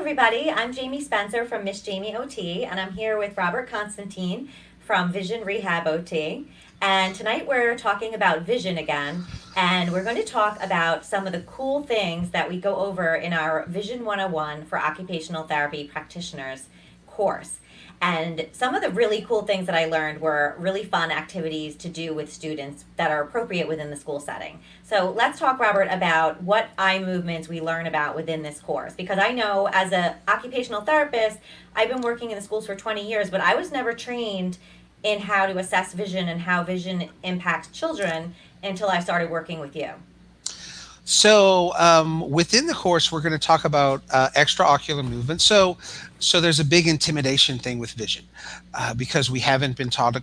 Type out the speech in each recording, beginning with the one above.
everybody. I'm Jamie Spencer from Miss Jamie OT, and I'm here with Robert Constantine from Vision Rehab OT. And tonight we're talking about vision again, and we're going to talk about some of the cool things that we go over in our Vision 101 for Occupational Therapy Practitioners course. And some of the really cool things that I learned were really fun activities to do with students that are appropriate within the school setting. So let's talk, Robert, about what eye movements we learn about within this course. Because I know as an occupational therapist, I've been working in the schools for 20 years, but I was never trained in how to assess vision and how vision impacts children until I started working with you. So within the course, we're going to talk about extraocular movement. So there's a big intimidation thing with vision because we haven't been taught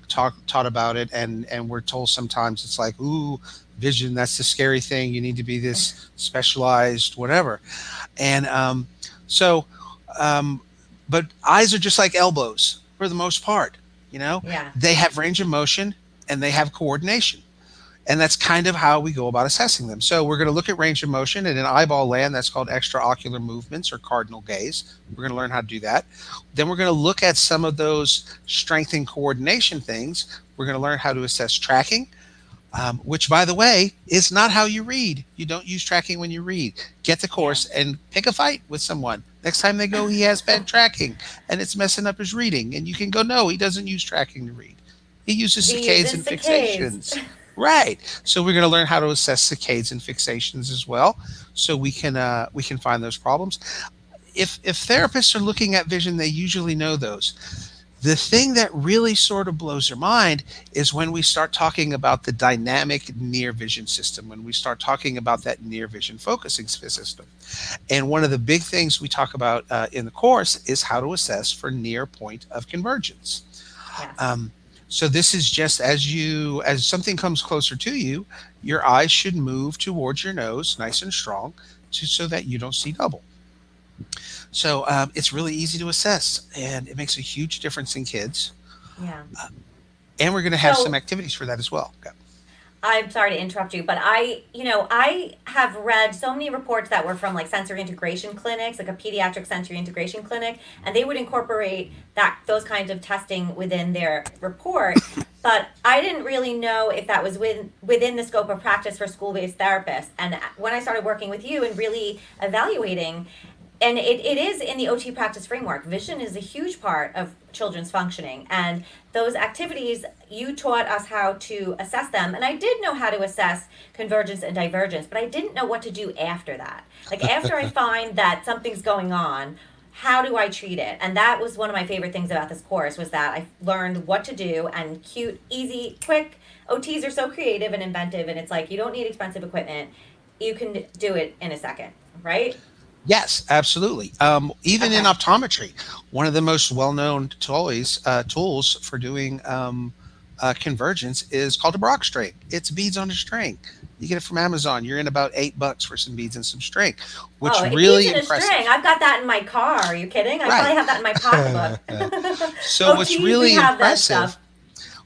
about it, and we're told sometimes it's like, ooh, vision, that's the scary thing. You need to be this specialized, whatever. And so, um, but eyes are just like elbows for the most part. You know, Yeah. they have range of motion and they have coordination. And that's kind of how we go about assessing them. So we're going to look at range of motion, and in eyeball land, that's called extraocular movements or cardinal gaze. We're going to learn how to do that. Then we're going to look at some of those strength and coordination things. We're going to learn how to assess tracking, which, by the way, is not how you read. You don't use tracking when you read. Get the Yeah. course and pick a fight with someone. Next time they go, he has bad tracking and it's messing up his reading. And you can go, no, he doesn't use tracking to read. He uses He saccades uses and saccades. fixations. Right. So we're going to learn how to assess saccades and fixations as well, so we can find those problems. If therapists are looking at vision, they usually know those. The thing that really sort of blows their mind is when we start talking about the dynamic near vision system, when we start talking about that near vision focusing system. And one of the big things we talk about in the course is how to assess for near point of convergence. Yes. Um, so this is just as something comes closer to you, your eyes should move towards your nose, nice and strong, so that you don't see double. So it's really easy to assess, and it makes a huge difference in kids. Yeah. Uh, and we're going to have some So activities for that as well. Okay. I'm sorry to interrupt you, but I have read so many reports that were from like sensory integration clinics, like a pediatric sensory integration clinic, and they would incorporate those kinds of testing within their report. But I didn't really know if that was within the scope of practice for school-based therapists. And when I started working with you and really evaluating, and it is in the OT practice framework. Vision is a huge part of children's functioning, and those activities you taught us how to assess them. And I did know how to assess convergence and divergence, but I didn't know what to do after that. Like after I find that something's going on, how do I treat it? And that was one of my favorite things about this course was that I learned what to do and cute, easy, quick. OTs are so creative and inventive, and it's like you don't need expensive equipment. You can do it in a second, right? Yes, absolutely. Even in Okay. optometry, one of the most well-known tools for doing convergence is called a Brock string. It's beads on a string. You get it from Amazon. You're in about $8 for some beads and some string, which Oh, it beads really in a string. impressive. I've got that in my car. Are you kidding? I probably Right. have that in my pocketbook. So what's OTs, we really have that impressive, stuff.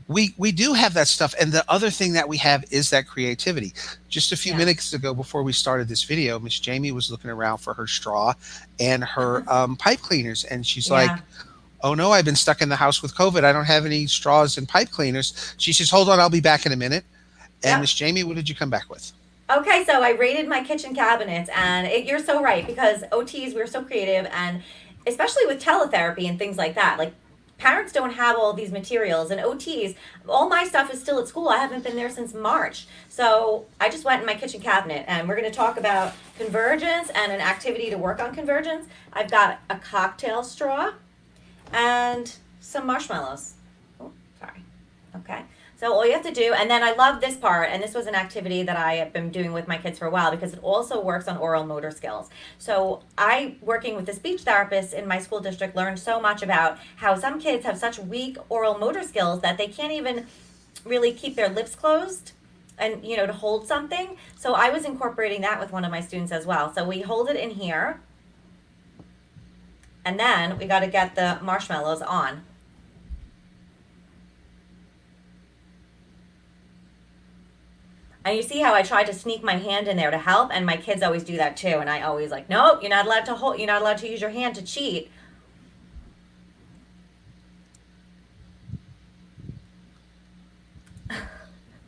we do have that stuff, and the other thing that we have is that creativity. Just a few Yeah. minutes ago, before we started this video, Miss Jamie was looking around for her straw and her pipe cleaners, and she's Yeah. like, "Oh no, I've been stuck in the house with COVID. I don't have any straws and pipe cleaners." She says, "Hold on, I'll be back in a minute." And Yep. Miss Jamie, what did you come back with? Okay, so I raided my kitchen cabinets, and you're so right because OTs, we're so creative, and especially with teletherapy and things like that. Like, parents don't have all these materials, and OTs, all my stuff is still at school. I haven't been there since March. So I just went in my kitchen cabinet, and we're going to talk about convergence and an activity to work on convergence. I've got a cocktail straw and some marshmallows. Oh, sorry. Okay. So all you have to do, and then I love this part, and this was an activity that I have been doing with my kids for a while because it also works on oral motor skills. So I, working with the speech therapist in my school district, learned so much about how some kids have such weak oral motor skills that they can't even really keep their lips closed and to hold something. So I was incorporating that with one of my students as well. So we hold it in here, and then we got to get the marshmallows on. And you see how I tried to sneak my hand in there to help, and my kids always do that too. And I always like, nope, you're not allowed to hold. You're not allowed to use your hand to cheat.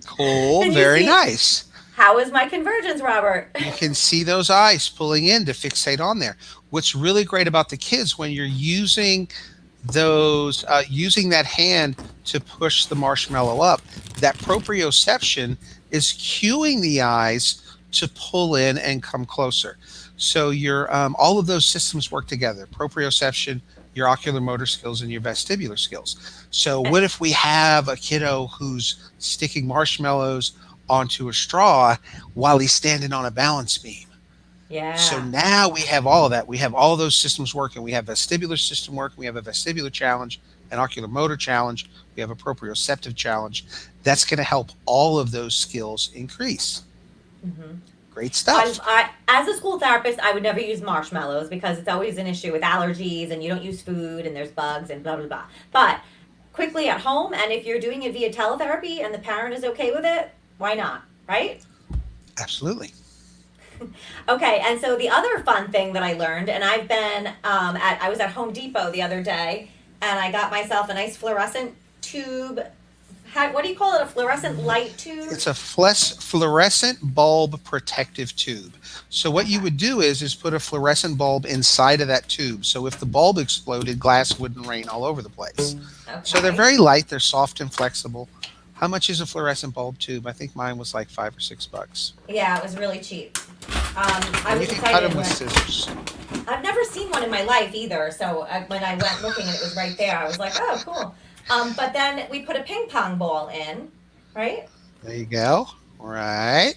Cool, Can you very see nice. how is my convergence, Robert? You can see those eyes pulling in to fixate on there. What's really great about the kids when you're using that hand to push the marshmallow up, that proprioception is cueing the eyes to pull in and come closer. So your all of those systems work together: proprioception, your ocular motor skills, and your vestibular skills. So what if we have a kiddo who's sticking marshmallows onto a straw while he's standing on a balance beam? So Yeah. now we have all of that. We have all of those systems working. We have vestibular system working. We have a vestibular challenge, an ocular motor challenge. We have a proprioceptive challenge. That's going to help all of those skills increase. Hmm. Great stuff. As a school therapist, I would never use marshmallows because it's always an issue with allergies and you don't use food and there's bugs and blah, blah, blah. But quickly at home, and if you're doing it via teletherapy and the parent is okay with it, why not? Right? Absolutely. Okay, and so the other fun thing that I learned, and I've been I was at Home Depot the other day, and I got myself a nice fluorescent tube. What do you call it? A fluorescent light tube? It's a fluorescent bulb protective tube. So what you Okay. would do is put a fluorescent bulb inside of that tube. So if the bulb exploded, glass wouldn't rain all over the place. So they're Okay. very light, they're soft and flexible. How much is a fluorescent bulb tube? I think mine was like $5 or $6. Yeah, it was really cheap. I And you was can cut excited them with when scissors. I've never seen one in my life either. So when I went looking and it was right there, I was like, oh, cool. But then we put a ping pong ball in, right? There you go. Right.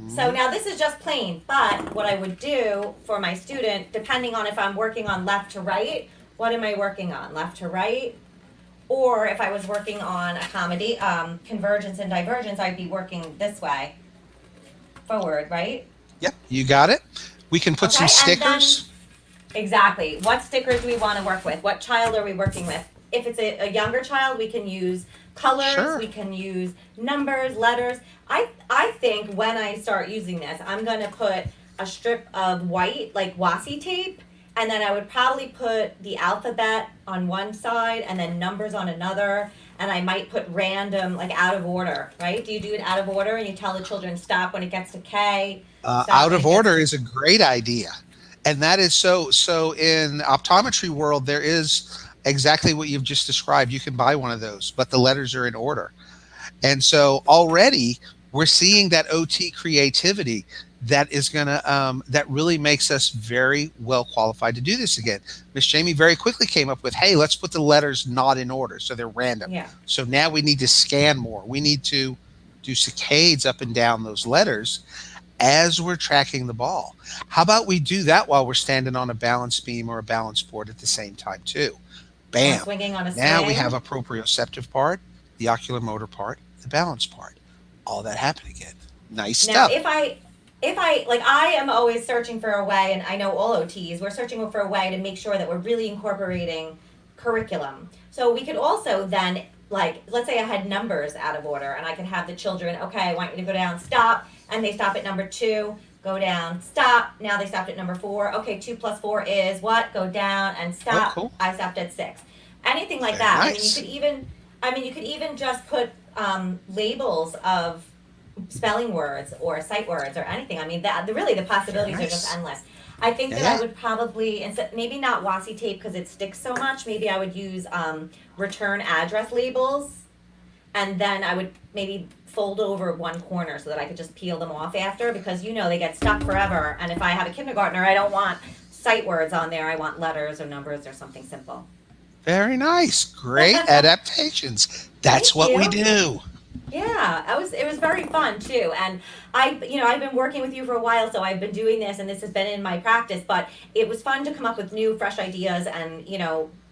So Mhm. now this is just plain, but what I would do for my student, depending on if I'm working on left to right, what am I working on? Left to right? Or if I was working on convergence and divergence, I'd be working this way, forward, right? Yep, you got it. We can put some Okay, and then stickers. exactly. What stickers do we want to work with? What child are we working with? If it's a younger child, we can use colors, Sure. we can use numbers, letters. I think when I start using this, I'm going to put a strip of white, like washi tape, and then I would probably put the alphabet on one side and then numbers on another, and I might put random, like out of order, right? Do you do it out of order and you tell the children stop when it gets to K, stop Out when of it gets order to is a great idea. And that is so in optometry world there is exactly what you've just described. You can buy one of those, but the letters are in order. And so already we're seeing that OT creativity that really makes us very well qualified to do this again. Miss Jamie very quickly came up with, hey, let's put the letters not in order, so they're random. yeah. So now we need to scan more. We need to do saccades up and down those letters as we're tracking the ball. How about we do that while we're standing on a balance beam or a balance board at the same time too? Or Bam. swinging on a Now we have swing. a proprioceptive part, the ocular motor part, the balance part. All that happened again. Nice Now, stuff. if I like, I am always searching for a way, and I know all OTs, we're searching for a way to make sure that we're really incorporating curriculum. So we could also then, like, let's say I had numbers out of order, and I could have the children, okay, I want you to go down, stop, and they stop at number two. Go down, stop. Now they stopped at number four. Okay, 2 plus 4 is what? Go down and Oh, stop. cool. I stopped at 6. Anything like Very that. I mean, nice. you could even just put labels of spelling words or sight words or anything. I mean, really the Very possibilities are just nice. endless. I think Yeah, that I yeah. would probably instead maybe not washi tape because it sticks so much. Maybe I would use return address labels, and then I would maybe fold over one corner so that I could just peel them off after because they get stuck forever. And if I have a kindergartner, I don't want sight words on there. I want letters or numbers or something simple. Very nice. Great adaptations. That's Thank what we you. do. Yeah, it was very fun too. And I've been working with you for a while, so I've been doing this and this has been in my practice, but it was fun to come up with new fresh ideas and,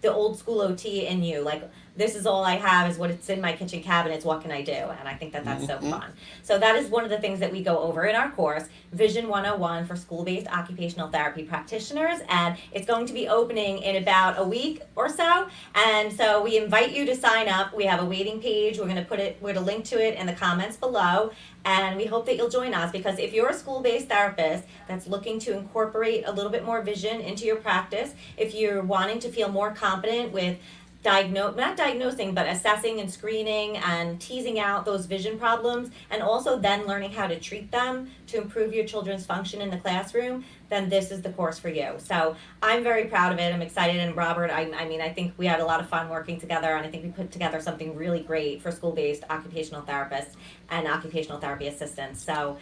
the old school OT in you, like this is all I have is what it's in my kitchen cabinets. What can I do? And I think that that's so Mhm. fun. So that is one of the things that we go over in our course, Vision 101 for school-based occupational therapy practitioners. And it's going to be opening in about a week or so. And so we invite you to sign up. We have a waiting page. We're going to link to it in the comments below. And we hope that you'll join us, because if you're a school-based therapist that's looking to incorporate a little bit more vision into your practice, if you're wanting to feel more confident with not diagnosing, but assessing and screening and teasing out those vision problems, and also then learning how to treat them to improve your children's function in the classroom, then this is the course for you. So I'm very proud of it. I'm excited. And Robert, I mean, I think we had a lot of fun working together, and I think we put together something really great for school-based occupational therapists and occupational therapy assistants. So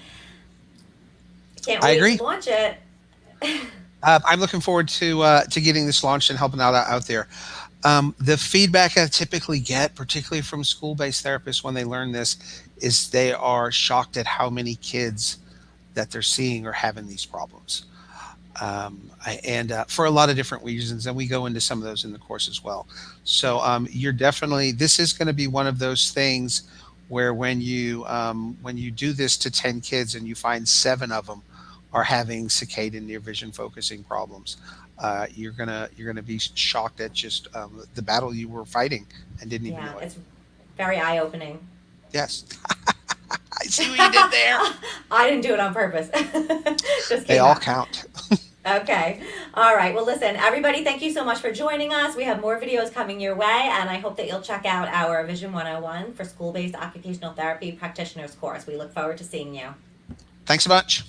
can't I wait agree. to launch it. I'm looking forward to getting this launched and helping out there. The feedback I typically get, particularly from school-based therapists when they learn this, is they are shocked at how many kids that they're seeing are having these problems. And for a lot of different reasons, and we go into some of those in the course as well. So you're definitely, this is going to be one of those things where when you do this to 10 kids and you find 7 of them are having saccade and near vision focusing problems, you're gonna be shocked at just the battle you were fighting and didn't even Yeah, know it. it's very eye-opening. Yes, I see what you did there. I didn't do it on purpose. Just They came all out. count. Okay. All right. Well, listen, everybody, thank you so much for joining us. We have more videos coming your way, and I hope that you'll check out our Vision 101 for school-based occupational therapy practitioners course. We look forward to seeing you. Thanks a bunch.